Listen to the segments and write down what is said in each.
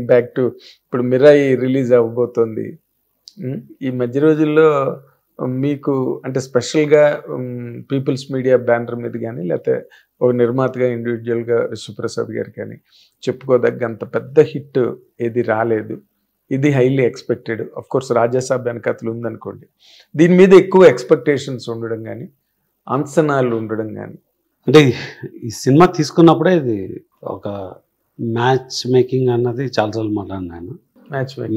Coming back to ఇప్పుడు Mirai release అవ్వబోతోంది. ఈ మధ్య రోజుల్లో మీకు అంటే స్పెషల్గా పీపుల్స్ మీడియా బ్యానర్ మీద కానీ లేకపోతే ఒక నిర్మాతగా ఇండివిజువల్గా విశ్వప్రసాద్ గారు కానీ చెప్పుకోదగ్గ అంత పెద్ద హిట్ ఏది రాలేదు. ఇది highly expected. Of course Raja Saab వెనకతలు ఉందనుకోండి. దీని మీద ఎక్కువ ఎక్స్పెక్టేషన్స్ ఉండడం కానీ అంచనాలు ఉండడం కానీ. అంటే ఈ సినిమా తీసుకున్నప్పుడే ఇది ఒక మ్యాచ్ మేకింగ్ అన్నది చాలాసార్లు మాట్లాడినాను.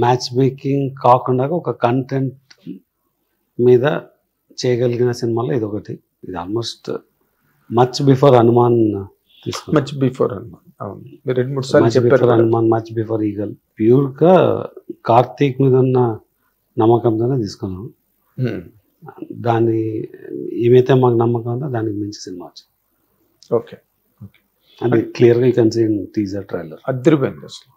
మ్యాచ్ మేకింగ్ కాకుండా ఒక కంటెంట్ మీద చేయగలిగిన సినిమాలో ఇది ఒకటి. ఇది ఆల్మోస్ట్ మచ్ బిఫోర్ హనుమాన్ తీసుకున్నాను. మచ్ బిఫోర్ హనుమాన్, అవును, 2-3 సార్లు చెప్పారు. Hanuman, much before eagle. ప్యూర్గా కార్తీక్ మీద ఉన్న నమ్మకంతోనే తీసుకున్నాం. దాన్ని ఏమైతే మాకు నమ్మకం ఉందో దానికి మించి సినిమా వచ్చింది. ఓకే, అది క్లియర్గా you can see in teaser trailer. అద్దరిపోయింది అసలు.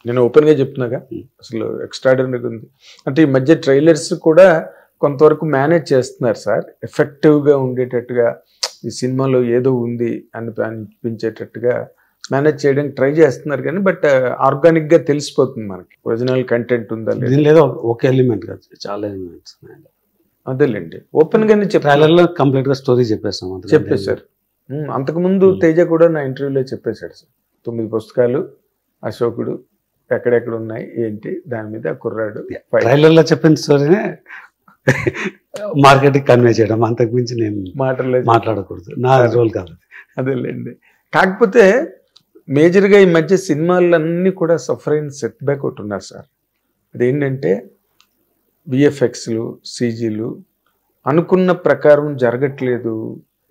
నేను ఓపెన్గా చెప్తున్నాగా, అసలు ఎక్స్ట్రాడినరీ ఉంది. అంటే ఈ మధ్య ట్రైలర్స్ కూడా కొంతవరకు మేనేజ్ చేస్తున్నారు సార్, ఎఫెక్టివ్గా ఉండేటట్టుగా. ఈ సినిమాలో ఏదో ఉంది అనిపించేటట్టుగా మేనేజ్ చేయడానికి ట్రై చేస్తున్నారు. కానీ బట్ ఆర్గానిక్గా తెలిసిపోతుంది మనకి ఒరిజినల్ కంటెంట్ ఉందా లేదా. ఒక ఎలిమెంట్ కాదు, చాలా ఎలిమెంట్స్. అదేలేండి, ఓపెన్గానే ట్రైలర్లో కంప్లీట్గా స్టోరీ చెప్పేశారు. అంతకుముందు తేజ కూడా నా ఇంటర్వ్యూలో చెప్పేశాడు సార్. 9 పుస్తకాలు, అశోకుడు ఎక్కడెక్కడ ఉన్నాయి ఏంటి, దాని మీద కుర్రాడు. ట్రైలర్లో చెప్పిన స్టోరీనే మార్కెట్కి కన్వే చేయడం, అంతకు మించి నేను మాట్లాడకూడదు, నా రోల్ కాదు. అదేలేండి. కాకపోతే మేజర్గా ఈ మధ్య సినిమాలన్నీ కూడా సఫర్ అయిన సెట్ బ్యాక్ ఒకటి ఉన్నారు సార్. అదేంటంటే విఎఫ్ఎక్స్లు, సీజీలు అనుకున్న ప్రకారం జరగట్లేదు,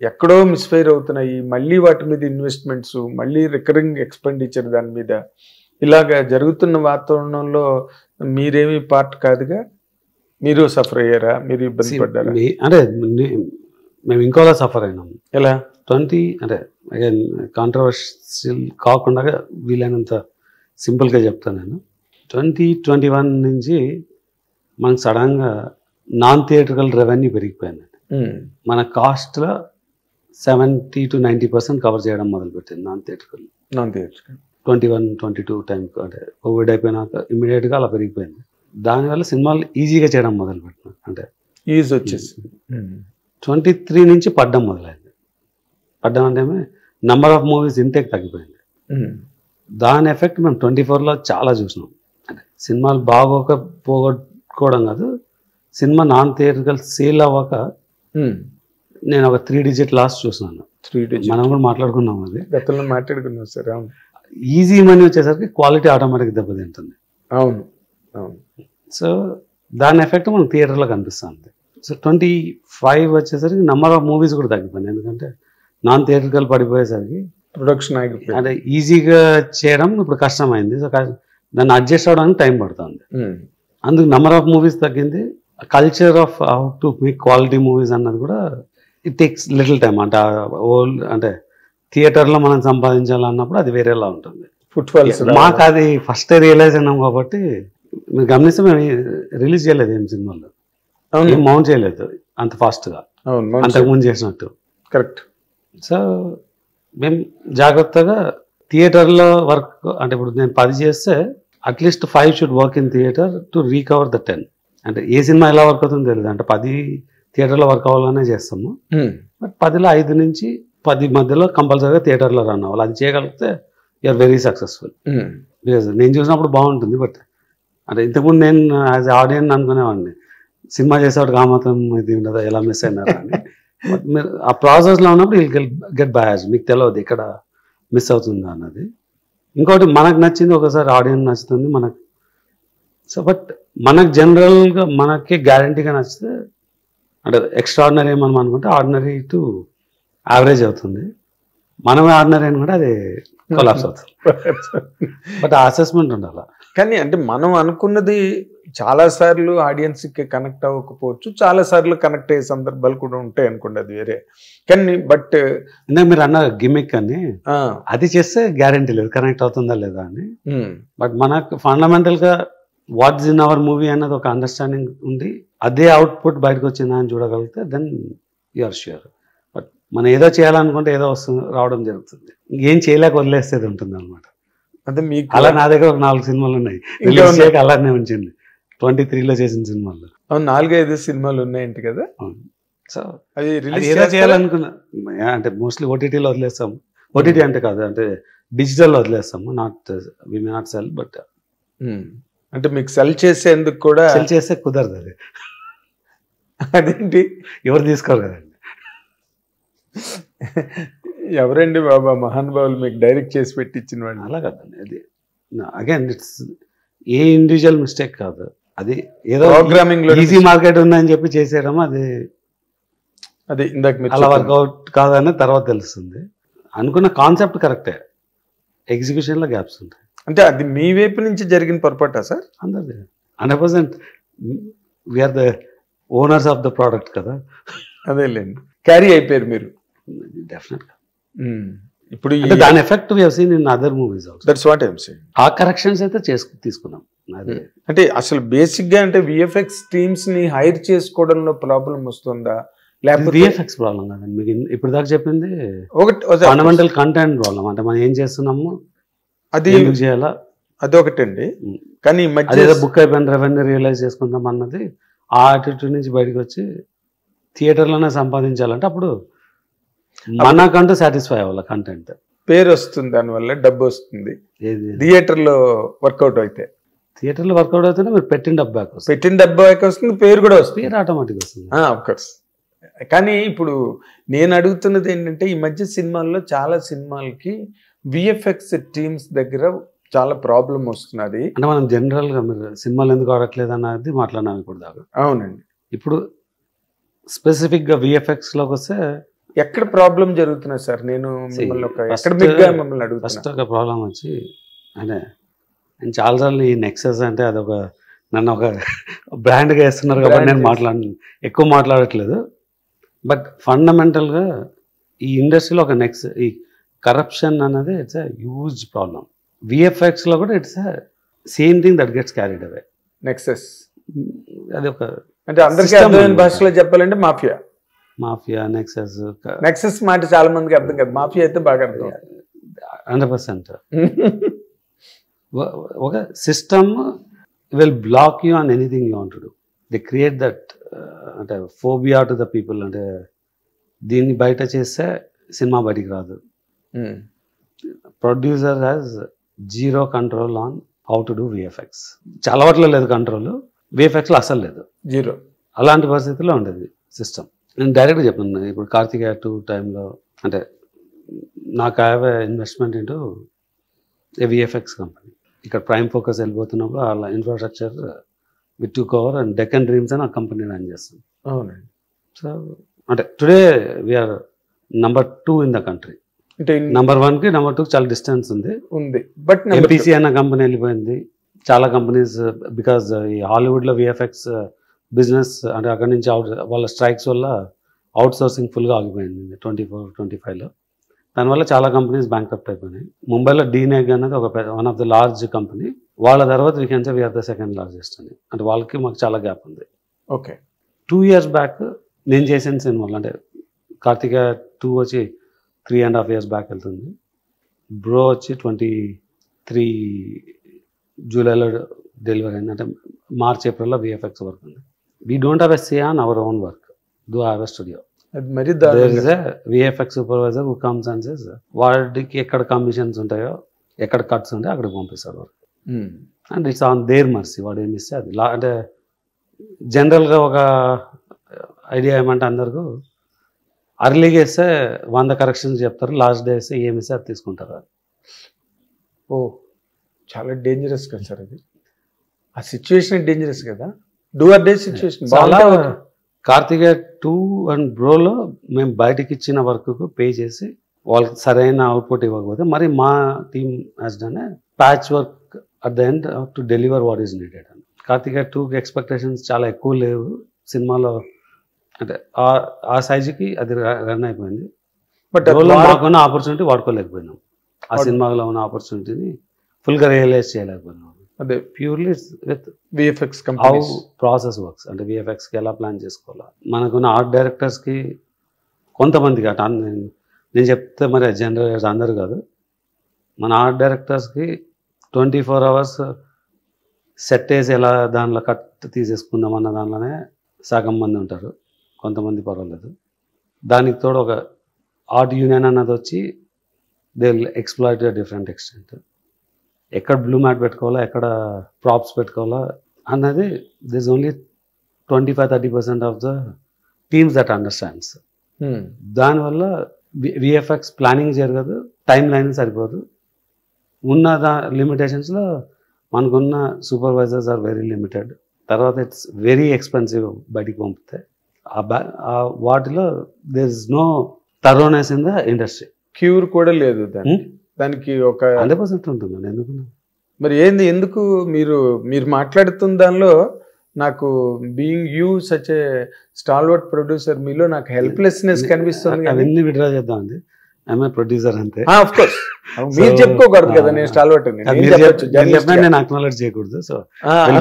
ఎక్కడో మిస్ఫైర్ అవుతున్నాయి. మళ్ళీ వాటి మీద ఇన్వెస్ట్మెంట్స్, మళ్ళీ రికరింగ్ ఎక్స్పెండిచర్ దాని మీద, ఇలాగా జరుగుతున్న వాతావరణంలో మీరేమీ పార్ట్ కాదుగా. మీరు సఫర్ అయ్యారా? మీరు ఇబ్బంది పడ్డారా? అంటే మేము ఇంకోలా సఫర్ అయినాం. ఎలా? అంటే అగైన్ కాంట్రవర్షియల్ కాకుండా వీలైనంత సింపుల్గా చెప్తాను నేను. 2021 నుంచి మనకు సడన్గా నాన్ థియేట్రికల్ రెవెన్యూ పెరిగిపోయింది. మన కాస్ట్లో 70 to 90% కవర్ చేయడం మొదలుపెట్టింది నాన్ థియేట్రికల్. 21-22 టైం, అంటే కోవిడ్ అయిపోయినాక ఇమీడియట్గా అలా పెరిగిపోయింది. దానివల్ల సినిమాలు ఈజీగా చేయడం మొదలుపెట్టినాం. అంటే ఈజీ వచ్చేసి 23 నుంచి పడ్డం మొదలైంది. పడ్డం అంటే నెంబర్ ఆఫ్ మూవీస్ ఇంటేక్ తగ్గిపోయింది. దాని ఎఫెక్ట్ మేము 24లో చాలా చూసినాం. అంటే సినిమాలు బాగోక పోగొట్టుకోవడం కాదు, సినిమా నాన్ థియేట్రికల్ సేల్ అవ్వక నేను ఒక 3 digit లాస్ చూసినాను. మనం కూడా మాట్లాడుకున్నాం, అది గతంలో మాట్లాడుకున్నాం సార్. ఈజీ మనీ వచ్చేసరికి క్వాలిటీ ఆటోమేటిక్ దెబ్బతింటుంది. అవును అవును. సో దాని ఎఫెక్ట్ మనకు థియేటర్లో కనిపిస్తుంది. సో 25 వచ్చేసరికి నెంబర్ ఆఫ్ మూవీస్ కూడా తగ్గిపోయింది. ఎందుకంటే నాన్ థియేటర్కల్ పడిపోయేసరికి ప్రొడక్షన్ ఆగిపోయింది. అంటే ఈజీగా చేయడం ఇప్పుడు కష్టమైంది. సో దాన్ని అడ్జస్ట్ అవ్వడానికి టైం పడుతుంది. అందుకు నెంబర్ ఆఫ్ మూవీస్ తగ్గింది. Culture of how to make quality movies అన్నది కూడా ఇట్ టేక్స్ లిటిల్ టైం. అంటే థియేటర్లో మనం సంపాదించాలన్నప్పుడు అది వేరేలా ఉంటుంది. మాకు అది ఫస్ట్ రియలైజ్ అయినాం కాబట్టి. మీరు గమనిస్తే మేము రిలీజ్ చేయలేదు ఏం సినిమాలో, ఏం మౌంట్ చేయలేదు అంత ఫాస్ట్గా అంతకుముందు చేసినట్టు. కరెక్ట్. సో మేము జాగ్రత్తగా థియేటర్లో వర్క్, అంటే ఇప్పుడు నేను 10 చేస్తే at least 5 should work in theatre to recover the 10. అంటే ఏ సినిమా ఎలా వర్క్ అవుతుందో తెలియదు. అంటే 10 థియేటర్లో వర్క్ అవ్వాలనే చేస్తాము. బట్ 10లో 5 నుంచి 10 మధ్యలో కంపల్సరీగా థియేటర్లో రన్ అవ్వాలి. అది చేయగలిగితే యూఆర్ వెరీ సక్సెస్ఫుల్. బికాజ్ నేను చూసినప్పుడు బాగుంటుంది. బట్ అంటే ఇంతకుముందు నేను యాజ్ ఆడియన్స్ అనుకునేవాడిని, సినిమా చేసేవాడికి ఆ మాత్రం ఇది ఉండదు, ఎలా మిస్ అయినారా అని. బట్ మీరు ఆ ప్రాసెస్లో ఉన్నప్పుడు విల్ గెట్ బయాస్. మీకు తెలియదు ఇక్కడ మిస్ అవుతుందా అన్నది. ఇంకోటి మనకు నచ్చింది ఒకసారి ఆడియన్స్ నచ్చుతుంది మనకు. సో బట్ మనకు జనరల్గా మనకి గ్యారంటీగా నచ్చితే, అంటే ఎక్స్ట్రాడినరీ ఏమని అనుకుంటే ఆర్డినరీ టు యావరేజ్ అవుతుంది. మనమే ఆర్డినరీ అని కూడా అది కొలాప్స్ అవుతుంది. బట్ ఆ అసెస్మెంట్ ఉండాలి. కానీ అంటే మనం అనుకున్నది చాలాసార్లు ఆడియన్స్కి కనెక్ట్ అవ్వకపోవచ్చు, చాలాసార్లు కనెక్ట్ అయ్యే సందర్భాలు కూడా ఉంటాయి అనుకోండి, అది వేరే. కానీ బట్ ఇందాక మీరు అన్న గిమిక్ అని, అది చేస్తే గ్యారంటీ లేదు కనెక్ట్ అవుతుందా లేదా అని. బట్ మనకు ఫండమెంటల్గా what is in our movie అన్నది ఒక అండర్స్టాండింగ్ ఉంది. అదే అవుట్పుట్ బయటకు వచ్చిందా అని చూడగలిగితే then you are sure. But మనం ఏదో చేయాలనుకుంటే ఏదో వస్తుంది, రావడం జరుగుతుంది. ఏం చేయలేక వదిలేసేది ఉంటుంది అనమాట. అంటే మీకు అలా నా దగ్గర ఒక 4 సినిమాలు ఉన్నాయి. ఇంకా రిలీజ్ ఉన్నాయి. చేయక అలానే ఉంచింది. 23లో చేసిన సినిమాలు. 4-5 సినిమాలు ఉన్నాయంట కదా, సో అది అది రిలీజ్ ఏదో చేయాలనుకున్నా. అంటే మోస్ట్లీ ఓటీటీలో వదిలేస్తాము. ఓటీటీ అంటే కాదు, అంటే డిజిటల్లో వదిలేస్తాము. వి మే నాట్ సెల్, బట్ అంటే మీకు సెల్ చేసేందుకు కూడా సెల్ చేస్తే కుదరదు. అది అదేంటి, ఎవరు తీసుకోరు కదండి. ఎవరండి బాబా మహానుభావులు మీకు డైరెక్ట్ చేసి పెట్టించిన వాళ్ళు? అలా కాదండి. అది again it's a individual mistake కాదు. అది ఏదో ప్రోగ్రామింగ్ లో ఈజీ మార్కెట్ ఉందని చెప్పి చేసేయడం, అది అదే ఇందాక మీరు అలా చెప్పారు. వర్కౌట్ కాదని తర్వాత తెలుస్తుంది. అనుకున్న కాన్సెప్ట్ కరెక్టే, ఎగ్జిక్యూషన్లో గ్యాప్స్ ఉంటాయి. అంటే అది మీ వైపు నుంచి జరిగిన పొరపాటా సార్? అందరిది 100% we are the owners of the product కదా. అదేలేండి, క్యారీ అయిపోయారు మీరు. డెఫినెట్గా. ఇప్పుడు అంటే దాని effect we have seen in other movies also. That's what I'm saying. ఆ కరెక్షన్స్ అయితే తీసుకున్నాం. అదే అంటే అసలు బేసిక్ గా అంటే విఎఫ్ఎక్స్ టీమ్స్ ని హైర్ చేసుకోవడంలో ప్రాబ్లం వస్తుందా, లేకపోతే విఎఫ్ఎక్స్ ప్రాబ్లం కాదండి. మీకు ఇప్పుడు దాకా చెప్పింది ఒకటి ఫండమెంటల్ కంటెంట్ ప్రాబ్లం. అంటే మనం ఏం చేస్తున్నాము, అది ఎందుకు చేయాలా, అదొకటండి. కానీ ఈ మధ్య అదేదో బుక్ అయిపోయిన రెవెన్యూ రియలైజ్ చేసుకుందాం అన్నది, ఆ యాటిట్యూడ్ నుంచి బయటకు వచ్చి థియేటర్లోనే సంపాదించాలంటే అప్పుడు మనకంటూ సాటిస్ఫై అవ్వాలి కంటెంట్. పేరు వస్తుంది, దానివల్ల డబ్బు వస్తుంది. ఏది థియేటర్ లో వర్కౌట్ అయితే, థియేటర్లో వర్కౌట్ అవుతేనే మీరు పెట్టిన డబ్బు బ్యాక్ వస్తుంది, పెట్టిన డబ్బు వస్తుంది, పేరు కూడా వస్తుంది, పేరు ఆటోమేటిక్ వస్తుంది. కోర్స్. కానీ ఇప్పుడు నేను అడుగుతున్నది ఏంటంటే, ఈ మధ్య సినిమాల్లో చాలా సినిమాలకి విఎఫ్ఎక్స్ టీమ్స్ దగ్గర చాలా ప్రాబ్లం వస్తున్నది. అంటే మనం జనరల్గా మీరు సినిమాలు ఎందుకు ఆడట్లేదు అన్నది మాట్లాడినాం ఇప్పుడు దాకా. అవునండి. ఇప్పుడు స్పెసిఫిక్గా విఎఫ్ఎక్స్లోకి వస్తే ఎక్కడ ప్రాబ్లం జరుగుతున్నది సార్? నేను మిమ్మల్ని మిమ్మల్ని అడుగుతున్నా. ఫస్ట్ ఒక ప్రాబ్లం వచ్చి, అంటే నేను చాలాసార్లు ఈ నెక్సెస్ అంటే అదొక నన్ను ఒక బ్రాండ్గా వేస్తున్నారు కాబట్టి నేను ఎక్కువ మాట్లాడట్లేదు. బట్ ఫండమెంటల్గా ఈ ఇండస్ట్రీలో ఒక ఈ కరప్షన్ అనేది ఇట్స్ అ హ్యూజ్ ప్రాబ్లం. విఎఫ్ఎక్స్లో కూడా it's a same thing that gets carried away. Nexus అది ఒక, అంటే అందరికీ అర్థమైన భాషలో చెప్పాలంటే మాఫియా. నెక్సెస్ మాట చాలా మందికి అర్థం కాదు, మాఫియా అయితే బాగా అర్థం. 100%. ఒక system will block you on anything you want to do. They create that అంటే ఫోబియా టు ద పీపుల్. అంటే దీన్ని బయట చేస్తే సినిమా బయటికి రాదు. Producer has zero control on how to do VFX. చాలా వాటిలో లేదు కంట్రోల్, విఎఫ్ఎక్స్లో అసలు లేదు, జీరో. అలాంటి పరిస్థితుల్లో ఉండేది సిస్టమ్. నేను డైరెక్ట్గా చెప్పాను, ఇప్పుడు కార్తికేయ 2 టైంలో అంటే నాకు have investment into a VFX company. ఇక్కడ ప్రైమ్ ఫోకస్ వెళ్ళిపోతున్నప్పుడు వాళ్ళ infrastructure with to cover and Deccan Dreams అని ఆ కంపెనీ రన్ చేస్తాం. అవునండి. సో అంటే today we are number 2 in the country. అంటే నంబర్ 1కి నంబర్ 2కి చాలా డిస్టెన్స్ ఉంది. బట్ ఎంపీసీ అన్న కంపెనీ వెళ్ళిపోయింది. చాలా కంపెనీస్ బికాజ్ ఈ హాలీవుడ్లో విఎఫ్ఎక్స్ బిజినెస్ అంటే అక్కడి నుంచి వాళ్ళ స్ట్రైక్స్ వల్ల అవుట్ సోర్సింగ్ ఫుల్గా ఆగిపోయింది 24-25లో. దానివల్ల చాలా కంపెనీస్ బ్యాంక్రప్ట్ అయిపోయినాయి. ముంబైలో డీనెగ్ అనేది ఒక one of the large company. వాళ్ళ తర్వాత we can say we are the second largest అని. అంటే వాళ్ళకి మాకు చాలా గ్యాప్ ఉంది. ఓకే, 2 years బ్యాక్ నేను చేసిన సినిమాలు అంటే కార్తికేయ 2 వచ్చి 3.5 years బ్యాక్ వెళ్తుంది. బ్రో వచ్చి 23 జూలైలో డెలివరీ అయింది. అంటే మార్చ్ ఏప్రిల్లో విఎఫ్ఎక్స్ వర్క్ ఉంది. We don't have a say on our own work, though have a studio. There is a VFX supervisor who comes and says వాడికి ఎక్కడ కమిషన్స్ ఉంటాయో, ఎక్కడ కట్స్ ఉంటాయో అక్కడికి పంపిస్తాడు work. And it's on their mercy, వాడు ఏమి ఇస్తే అది. అంటే జనరల్గా ఒక ఐడియా ఏమంటే అందరికీ అర్లీగా వేస్తే 100 కరెక్షన్స్ చెప్తారు, లాస్ట్ డే వేస్తే ఏమి ఇస్తే అది తీసుకుంటారు. ఓ, చాలా డేంజరస్ కదా సార్ అది. ఆ సిచ్యువేషన్ డేంజరస్ కదా, డూ ఆర్ డే సిచ్యువేషన్. చాలా కార్తికేయ 2 అండ్ బ్రోలో మేము బయటకి ఇచ్చిన వర్క్కు పే చేసి వాళ్ళకి సరైన అవుట్పుట్ ఇవ్వకపోతే మరి మా team has done a patch work at the end to deliver what is needed అని. కార్తికేయ 2కి ఎక్స్పెక్టేషన్స్ చాలా ఎక్కువ లేవు సినిమాలో. అంటే ఆ సైజుకి అది రన్ అయిపోయింది. బట్ మాకున్న ఆపర్చునిటీ వాడుకోలేకపోయినాం. ఆ సినిమాలో ఉన్న ఆపర్చునిటీని ఫుల్గా రియలైజ్ చేయలేకపోయినాం. అదే purely with VFX how process works. అంటే విఎఫ్ఎక్స్కి ఎలా ప్లాన్ చేసుకోవాలా, మనకున్న ఆర్ట్ డైరెక్టర్స్కి కొంతమందికి అటు నేను చెప్తే మరి జనరల్ అందరు కాదు, మన ఆర్ట్ డైరెక్టర్స్కి 24 hours సెట్ వేసి ఎలా దానిలో కట్ తీసేసుకుందాం అన్న దానిలోనే సగం మంది ఉంటారు, కొంతమంది పర్వాలేదు. దానికి తోడు ఒక ఆర్ట్ యూనియన్ అన్నది వచ్చి they will exploit different extent. ఎక్కడ బ్లూ మ్యాట్ పెట్టుకోవాలా, ఎక్కడ ప్రాప్స్ పెట్టుకోవాలా అన్నది this only 25-30% of the teams that understands. దానివల్ల విఎఫ్ఎక్స్ ప్లానింగ్ జరగదు, టైం లైన్ సరిపోదు. ఉన్న లిమిటేషన్స్లో మనకున్న సూపర్వైజర్స్ ఆర్ వెరీ లిమిటెడ్. తర్వాత ఇట్స్ వెరీ ఎక్స్పెన్సివ్ బయటికి పంపితే. వాటిలో there is no thoroughness in the industry. Cure కూడా లేదు దానికి ఒక 100% ఉంటుంది. ఎందుకు మరి ఏంది, ఎందుకు మీరు మాట్లాడుతున్న దానిలో నాకు being you such a stalwart producer మీలో నాకు హెల్ప్లెస్నెస్ కనిపిస్తుంది. అవన్నీ విడ్రా చేద్దామండి. ఐఎమ్ ఏ ప్రొడ్యూసర్ అంతే. ఆఫ్ కోర్స్ మీరు చెప్పుకోకూడదు కదా నేను స్టాల్వర్ట్ అని, నేను అక్నాలెడ్జ్ చేయకూడదు. So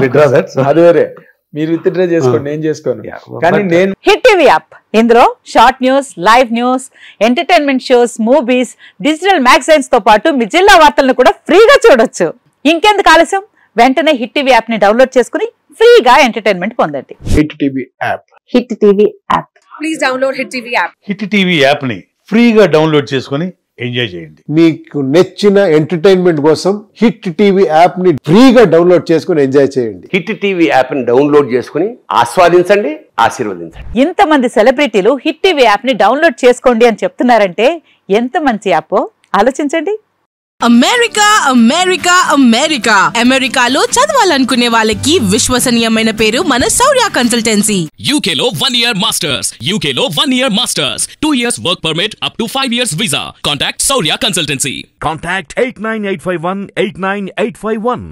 withdraw that. అది వేరే, మీరు విత్డ్రా చేసుకోండి, నేను చేసుకోను. కానీ నేను హిట్ టీవీ యాప్, ఇందులో short news, live news, entertainment shows, movies, digital magazines తో పాటు మీ జిల్లా వార్తలను కూడా ఫ్రీగా చూడొచ్చు. ఇంకెందుకు ఆలస్యం, వెంటనే హిట్ టీవీ యాప్ ని డౌన్లోడ్ చేసుకుని ఫ్రీగా ఎంటర్టైన్మెంట్ పొందండి. Hit TV app. Hit TV app. Please download hit TV app. Hit TV app ని ఫ్రీగా డౌన్లోడ్ చేసుకుని ఎంజాయ్ చేయండి. మీకు నచ్చిన ఎంటర్టైన్మెంట్ కోసం హిట్ టీవీ యాప్ ని ఫ్రీగా డౌన్లోడ్ చేసుకుని ఎంజాయ్ చేయండి. హిట్ టీవీ యాప్ ని డౌన్లోడ్ చేసుకుని ఆస్వాదించండి, ఆశీర్వదించండి. ఇంతమంది సెలబ్రిటీలు హిట్ టీవీ యాప్ ని డౌన్లోడ్ చేసుకోండి అని చెప్తున్నారంటే ఎంత మంచి యాప్ ఆలోచించండి. అమెరికా అమెరికా అమెరికా అమెరికాలో చదవాలనుకునే వాళ్ళకి విశ్వసనీయమైన పేరు మన శౌర్య కన్సల్టెన్సీ. UK లో 1 year masters, UK లో 1 year masters, 2 years work permit up to 5 years visa. Contact Saurya Consultancy. Contact 89851 89851.